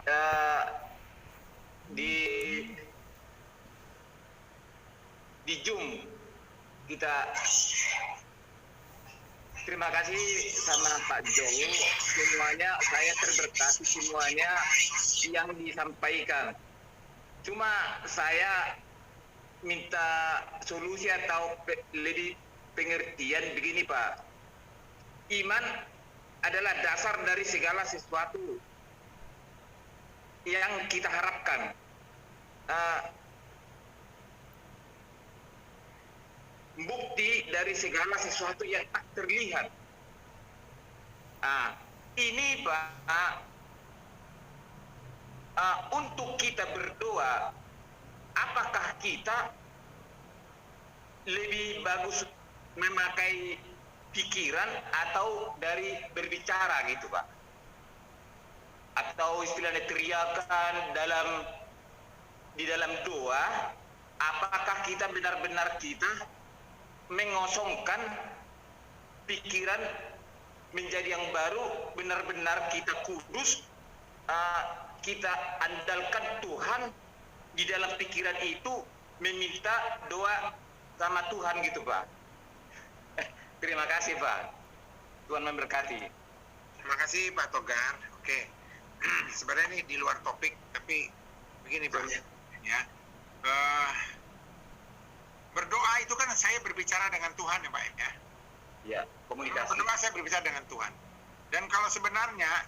eh, di di Zoom kita. Terima kasih sama Pak Jowo, semuanya saya terberkati semuanya yang disampaikan. Cuma saya minta solusi atau lebih pengertian begini Pak. Iman adalah dasar dari segala sesuatu yang kita harapkan. Bukti dari segala sesuatu yang tak terlihat. Ini Pak, untuk kita berdoa, apakah kita lebih bagus memakai pikiran atau dari berbicara gitu Pak? Atau istilahnya teriakan di dalam doa, apakah kita benar-benar kita mengosongkan pikiran menjadi yang baru, benar-benar kita kudus, kita andalkan Tuhan di dalam pikiran itu, meminta doa sama Tuhan gitu Pak. Terima kasih Pak, Tuhan memberkati. Terima kasih Pak Togar. Oke, sebenarnya ini di luar topik, tapi begini Pak, ya. Berdoa itu kan saya berbicara dengan Tuhan ya Pak ya. Ya, komunikasi. Berdoa saya berbicara dengan Tuhan. Dan kalau sebenarnya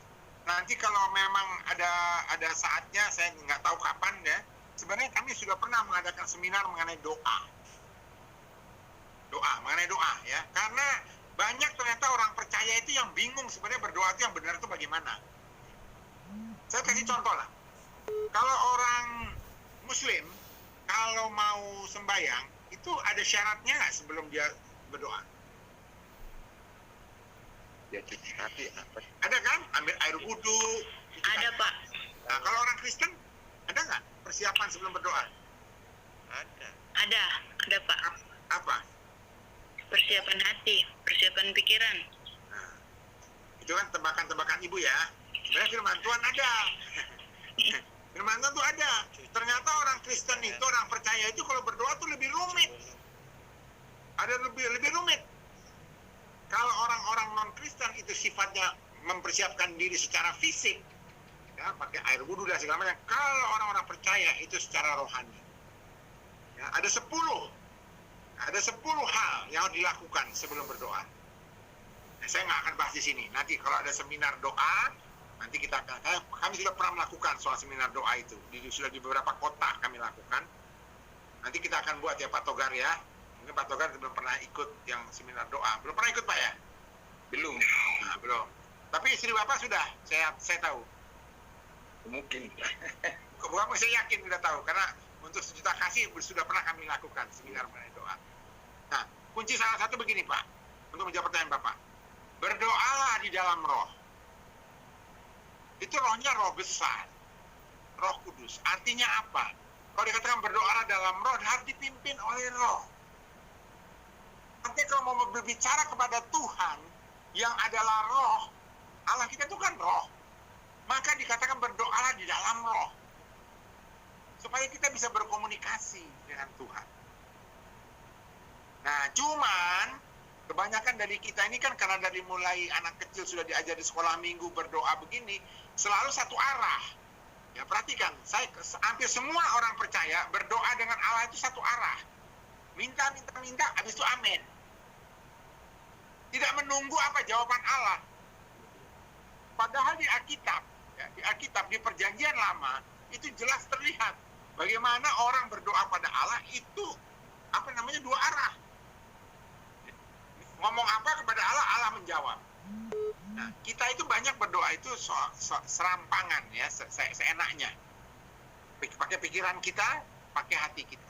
nanti kalau memang ada saatnya, saya nggak tahu kapan ya. Sebenarnya kami sudah pernah mengadakan seminar mengenai doa. Mengenai doa ya. Karena banyak ternyata orang percaya itu yang bingung sebenarnya berdoa itu yang benar itu bagaimana. Saya kasih contoh lah. Kalau orang Muslim kalau mau sembahyang itu ada syaratnya nggak sebelum dia berdoa? Ya, tapi apa? Ada kan? Ambil air wudhu. Ada Pak. Nah, kalau orang Kristen ada nggak persiapan sebelum berdoa? Ada Pak. Apa? Persiapan hati, persiapan pikiran. Nah, itu kan tebakan-tebakan ibu ya. Sebenarnya firman Tuhan ada. Firman Tuhan tuh ada. Ternyata orang Kristen itu, orang percaya itu kalau berdoa tuh lebih rumit. Ada lebih rumit. Kalau orang-orang non-Kristen itu sifatnya mempersiapkan diri secara fisik, ya, pakai air wudhu dan segala macam. Kalau orang-orang percaya itu secara rohani, ya, ada 10 hal yang harus dilakukan sebelum berdoa. Nah, saya nggak akan bahas di sini. Nanti kalau ada seminar doa, nanti kami sudah pernah melakukan soal seminar doa itu. Sudah di beberapa kota kami lakukan. Nanti kita akan buat ya Pak Togar ya. Mungkin Pak Togar belum pernah ikut yang seminar doa. Belum pernah ikut Pak ya? Belum. Nah, belum. Tapi istri Bapak sudah, saya tahu. Mungkin. Bukan, saya yakin sudah tahu. Karena untuk sejuta kasih sudah pernah kami lakukan seminar mengenai doa. Nah, kunci salah satu begini Pak. Untuk menjawab pertanyaan Bapak. Berdoalah di dalam roh. Itu rohnya roh besar. Roh kudus. Artinya apa? Kalau dikatakan berdoa dalam roh, harus dipimpin oleh roh. Nanti kalau mau berbicara kepada Tuhan yang adalah roh, Allah kita itu kan roh, maka dikatakan berdoalah di dalam roh supaya kita bisa berkomunikasi dengan Tuhan. Nah, cuman kebanyakan dari kita ini kan karena dari mulai anak kecil sudah diajar di sekolah minggu berdoa begini, selalu satu arah. Ya, perhatikan, hampir semua orang percaya berdoa dengan Allah itu satu arah. Minta, habis itu amin. Tidak menunggu apa jawaban Allah. Padahal di Alkitab, di perjanjian lama, itu jelas terlihat bagaimana orang berdoa pada Allah itu, dua arah. Ngomong apa kepada Allah, Allah menjawab. Nah, kita itu banyak berdoa itu serampangan ya, seenaknya. Pakai pikiran kita, pakai hati kita.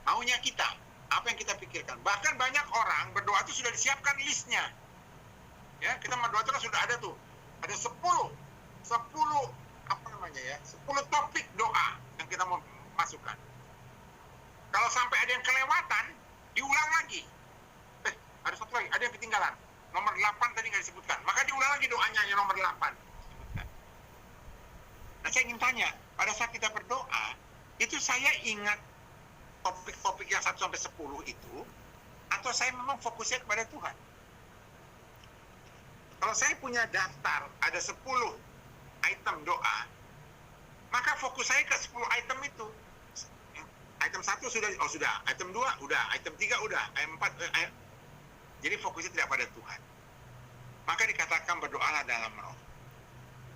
Maunya kita, apa yang kita pikirkan. Bahkan banyak orang berdoa itu sudah disiapkan listnya. Ya, kita berdoa itu sudah ada tuh. Ada 10 topik doa yang kita mau masukkan. Kalau sampai ada yang kelewatan, diulang lagi. Ada satu lagi, ada yang ketinggalan. Nomor 8 tadi nggak disebutkan. Maka diulang lagi doanya yang nomor 8. tanya, pada saat kita berdoa, itu saya ingat topik-topik yang 1 sampai 10 itu, atau saya memang fokusnya kepada Tuhan? Kalau saya punya daftar, ada 10 item doa, maka fokus saya ke 10 item itu. Item 1 sudah, item 2 udah, item 3 udah, item 4, jadi fokusnya tidak pada Tuhan. Maka dikatakan berdoalah dalam roh.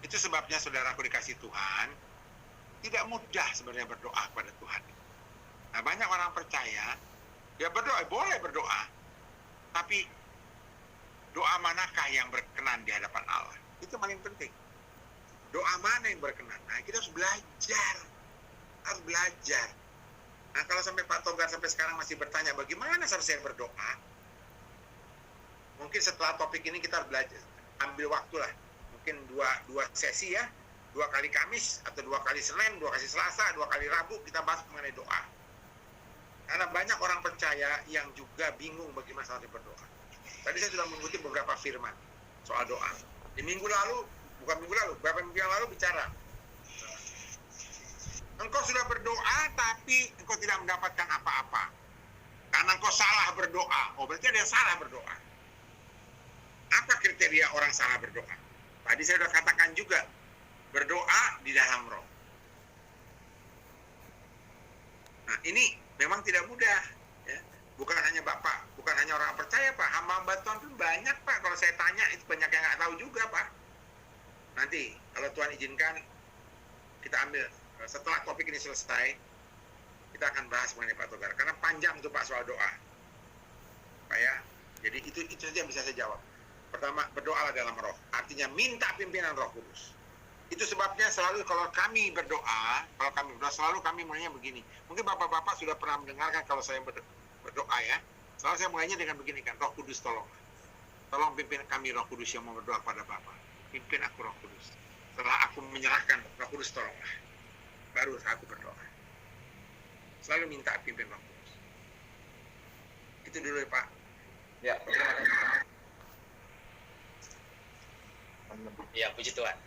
Itu sebabnya saudaraku dikasih Tuhan, tidak mudah sebenarnya berdoa kepada Tuhan. Nah, banyak orang percaya, dia berdoa, boleh berdoa, tapi doa manakah yang berkenan di hadapan Allah? Itu paling penting. Doa mana yang berkenan? Nah, kita harus belajar. Nah, kalau sampai Pak Togar sampai sekarang masih bertanya, bagaimana saya berdoa? Mungkin setelah topik ini kita harus belajar, ambil waktu lah. Mungkin dua sesi ya, 2 kali Kamis, atau 2 kali Senin, 2 kali Selasa, 2 kali Rabu, kita bahas mengenai doa. Karena banyak orang percaya yang juga bingung bagaimana caranya berdoa. Tadi saya sudah mengutip beberapa firman soal doa. Di beberapa minggu yang lalu bicara. Engkau sudah berdoa tapi engkau tidak mendapatkan apa-apa. Karena engkau salah berdoa. Oh, berarti ada yang salah berdoa. Apa kriteria orang salah berdoa? Tadi saya sudah katakan juga, berdoa di dalam roh. Nah, ini memang tidak mudah. Ya. Bukan hanya Bapak, bukan hanya orang percaya, Pak. Hamba-hamba Tuhan pun banyak, Pak. Kalau saya tanya, itu banyak yang nggak tahu juga, Pak. Nanti, kalau Tuhan izinkan, kita ambil. Setelah topik ini selesai, kita akan bahas mengenai Pak Togar. Karena panjang itu, Pak, soal doa. Pak ya, jadi itu saja yang bisa saya jawab. Pertama, berdoalah dalam roh. Artinya minta pimpinan Roh Kudus. Itu sebabnya selalu kalau kami berdoa, selalu kami mulainya begini. Mungkin bapak-bapak sudah pernah mendengarkan kalau saya berdoa ya. Selalu saya mulainya dengan begini kan, Roh Kudus tolong. Tolong pimpin kami Roh Kudus yang mau berdoa pada Bapak. Pimpin aku Roh Kudus. Setelah aku menyerahkan, Roh Kudus tolonglah. Baru aku berdoa. Selalu minta pimpin Roh Kudus. Itu dulu ya Pak. Ya. Ya, puji Tuhan.